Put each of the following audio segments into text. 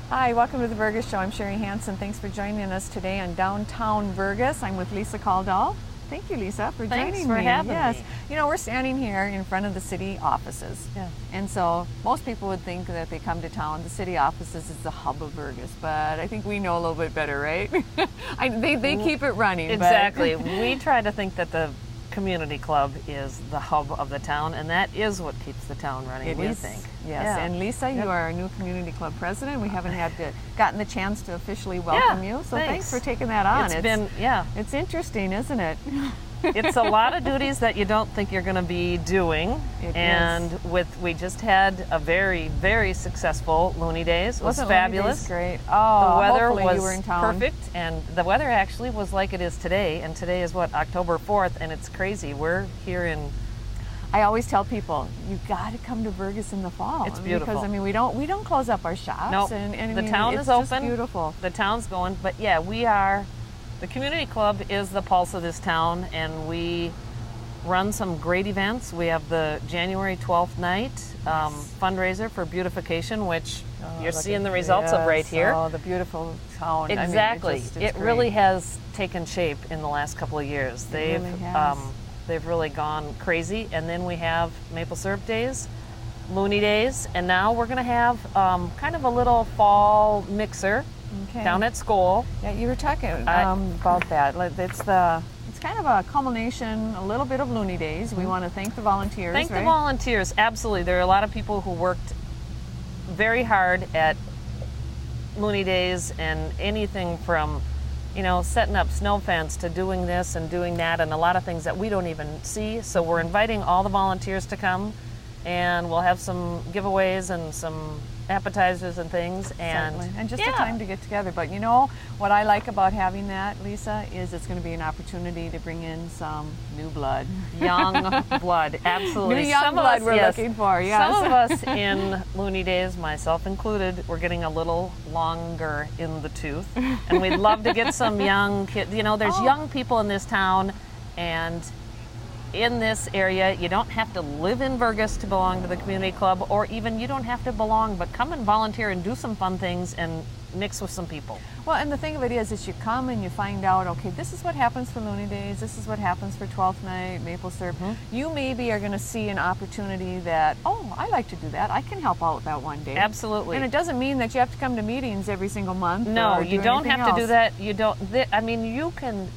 Hi, welcome to the Vergas Show. I'm Sherry Hansen. Thanks for joining us today on downtown Vergas. I'm with Lisa Caldall. Thank you, Lisa, for joining me. Thanks for having me. You know, we're standing here in front of the city offices. Yeah. And so most people would think that they come to town, the city offices is the hub of Vergas, but I think we know a little bit better, right? They keep it running. Exactly. We try to think that the community club is the hub of the town, and that is what keeps the town running, we think. Yes, Yeah. and Lisa, you are our new community club president. We haven't gotten the chance to officially welcome you, so thanks for taking that on. It's interesting, isn't it? It's a lot of duties that you don't think you're going to be doing. We just had a very, very successful Looney Days. It was Looney Days fabulous. great? Oh, the weather hopefully was you were in town. perfect, and the weather actually was like it is today. And today is what, October 4th, and it's crazy. We're here in. I always tell people, you got to come to Vergas in the fall. It's beautiful. Because we don't close up our shops. Nope. And the town is open. Just beautiful. The town's going, but yeah, we are. The community club is the pulse of this town, and we run some great events. We have the January 12th night fundraiser for beautification, which you're seeing the results of right here. Oh, the beautiful town. Exactly. It really has taken shape in the last couple of years. They've really gone crazy. And then we have maple syrup days, Looney Days, and now we're going to have kind of a little fall mixer down at school. Yeah, you were talking about that. It's kind of a culmination, a little bit of Looney Days. We want to thank the volunteers. Thank the volunteers, absolutely. There are a lot of people who worked very hard at Looney Days, and anything from, setting up snow fence to doing this and doing that, and a lot of things that we don't even see. So we're inviting all the volunteers to come, and we'll have some giveaways and some appetizers and things, and just a time to get together. But what I like about having that, Lisa, is it's going to be an opportunity to bring in some new blood, young blood. Absolutely, new young blood we're looking for. Yes. Some of us in Looney Days, myself included, we're getting a little longer in the tooth, and we'd love to get some young kids. There's young people in this town, and in this area, you don't have to live in Vergas to belong to the community club, or even you don't have to belong, but come and volunteer and do some fun things and mix with some people. Well, and the thing of it is you come and you find out, okay, this is what happens for Looney Days, this is what happens for 12th night, maple syrup. Mm-hmm. You maybe are going to see an opportunity that, I like to do that. I can help out with that one day. Absolutely. And it doesn't mean that you have to come to meetings every single month. No, you don't have to do that. You don't.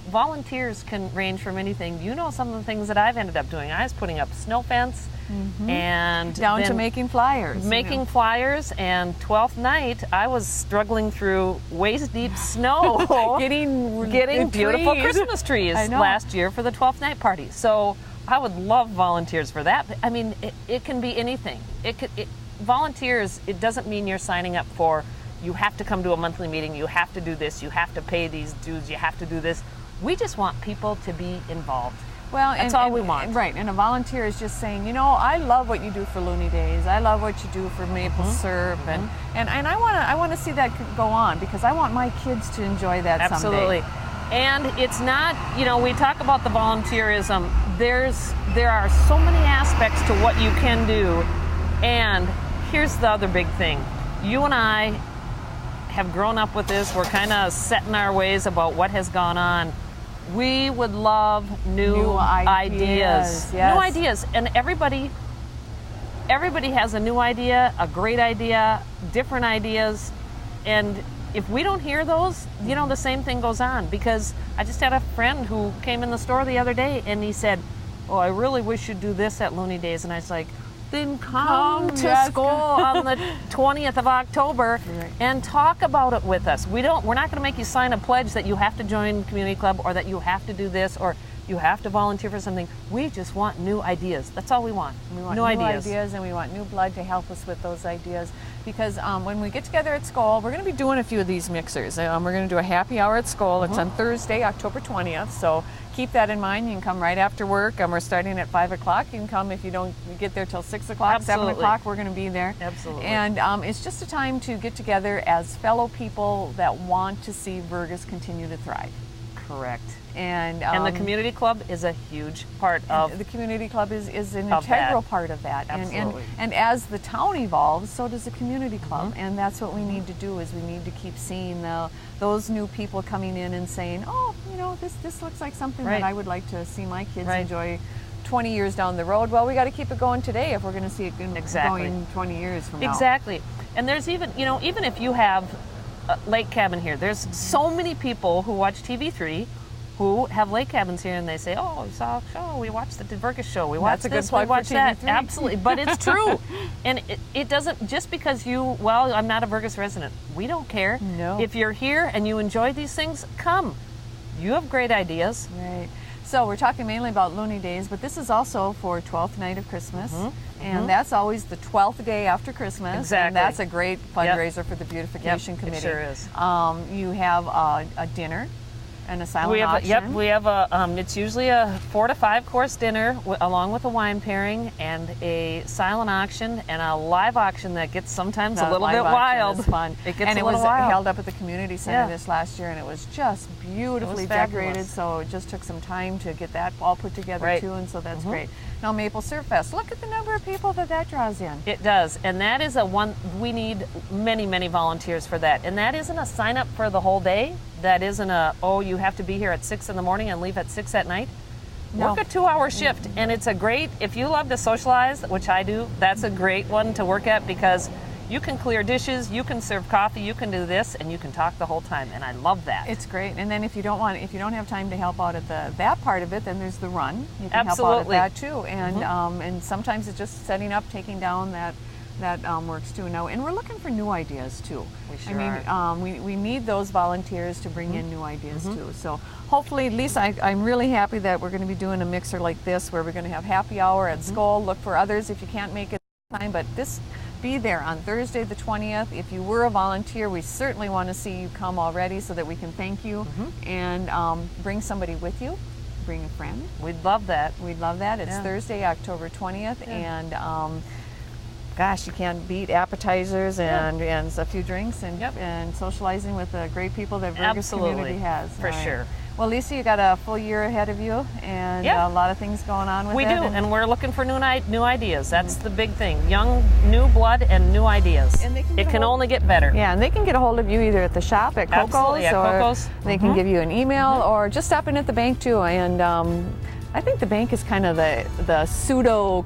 Volunteers can range from anything. Some of the things that I've ended up doing. I was putting up snow fence. Mm-hmm. And down to making flyers. Flyers, and 12th night, I was struggling through waist-deep snow, getting beautiful Christmas trees last year for the 12th night party. So I would love volunteers for that. It can be anything. Volunteers, it doesn't mean you're signing up for, you have to come to a monthly meeting, you have to do this, you have to pay these dues, you have to do this. We just want people to be involved. Well, that's all we want. Right, and a volunteer is just saying, I love what you do for Looney Days. I love what you do for maple syrup, and I want to see that go on, because I want my kids to enjoy that Absolutely. someday. And it's not, we talk about the volunteerism. There are so many aspects to what you can do, and here's the other big thing. You and I have grown up with this. We're kind of set in our ways about what has gone on. We would love new ideas. Yes. New ideas. And everybody has a new idea, a great idea, different ideas. And if we don't hear those, the same thing goes on. Because I just had a friend who came in the store the other day, and he said, I really wish you'd do this at Looney Days. And I was like, then come to school on the 20th of October and talk about it with us. We're not going to make you sign a pledge that you have to join community club, or that you have to do this, or you have to volunteer for something. We just want new ideas. That's all we want. We want new ideas, and we want new blood to help us with those ideas. Because when we get together at school, we're going to be doing a few of these mixers. We're going to do a happy hour at school. It's on Thursday, October 20th. So keep that in mind. You can come right after work. We're starting at 5 o'clock. You can come if you don't get there till 6 o'clock, Absolutely. 7 o'clock. We're going to be there. Absolutely. And it's just a time to get together as fellow people that want to see Vergas continue to thrive. Correct. And the community club is a huge part of the community club is an of integral that. part of that. Absolutely. And as the town evolves, so does the community club. And that's what we need to do, is we need to keep seeing those new people coming in and saying, oh, this looks like something Right. that I would like to see my kids Right. enjoy 20 years down the road. Well, we got to keep it going today if we're going to see it Exactly. going 20 years from now. Exactly. And there's even, even if you have a lake cabin here, there's so many people who watch TV3 who have lake cabins here, and they say, oh, we saw a show, we watched the Vergas show, we watched That's a good this, plug we for watched that. TV3. Absolutely, but it's true. And it doesn't, just because I'm not a Vergas resident, we don't care. No. If you're here and you enjoy these things, come. You have great ideas. Right. So we're talking mainly about Loony Days, but this is also for 12th night of Christmas. And that's always the 12th day after Christmas. Exactly. And that's a great fundraiser for the Beautification Yep, Committee. it sure is. You have a dinner and a silent auction. We have it's usually a 4 to 5 course dinner along with a wine pairing and a silent auction and a live auction that gets sometimes a little bit wild. Is fun. It gets and a it little was wild. held up at the community center Yeah. this last year, and it was just beautifully fabulous. decorated. So it just took some time to get that all put together Right. too, and so that's great. Now Maple Surf Fest, look at the number of people that draws in. It does, and that is we need many, many volunteers for that. And that isn't a sign up for the whole day. That isn't you have to be here at 6 in the morning and leave at 6 at night. No. Work a 2-hour shift, and it's if you love to socialize, which I do, that's a great one to work at, because you can clear dishes, you can serve coffee, you can do this, and you can talk the whole time, and I love that. It's great. And then if you don't have time to help out at that part of it, then there's the run. You can Absolutely. help out at that too. And and sometimes it's just setting up, taking down that works too. Now, and we're looking for new ideas too. We sure are. We need those volunteers to bring in new ideas too. So hopefully, Lisa, I'm really happy that we're going to be doing a mixer like this, where we're going to have happy hour at Skoll. Look for others if you can't make it time, but be there on Thursday the 20th. If you were a volunteer, we certainly want to see you come already so that we can thank you, and bring somebody with you. Bring a friend. We'd love that. We'd love that. It's Thursday, October 20th, and gosh, you can't beat appetizers and a few drinks and socializing with the great people that Vergas community has. For sure. Well, Lisa, you got a full year ahead of you, and a lot of things going on with We it. do, and we're looking for new ideas. That's the big thing. Young, new blood, and new ideas. And it can only get better. Yeah, and they can get a hold of you either at the shop at Coco's, Absolutely, at or Coco's. they can give you an email, or just stop in at the bank too. And I think the bank is kind of the pseudo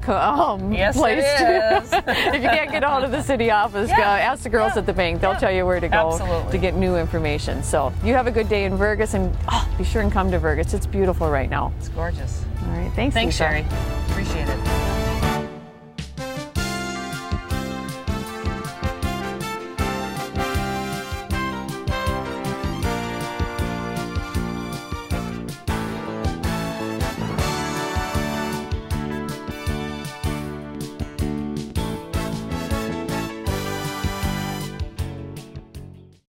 Yes, place. it is. If you can't get a hold of the city office, ask the girls at the bank. They'll tell you where to go to get new information. So you have a good day in Vergas, and be sure and come to Vergas. It's beautiful right now. It's gorgeous. All right, thanks, Thanks, Lisa. Sherry. Appreciate it.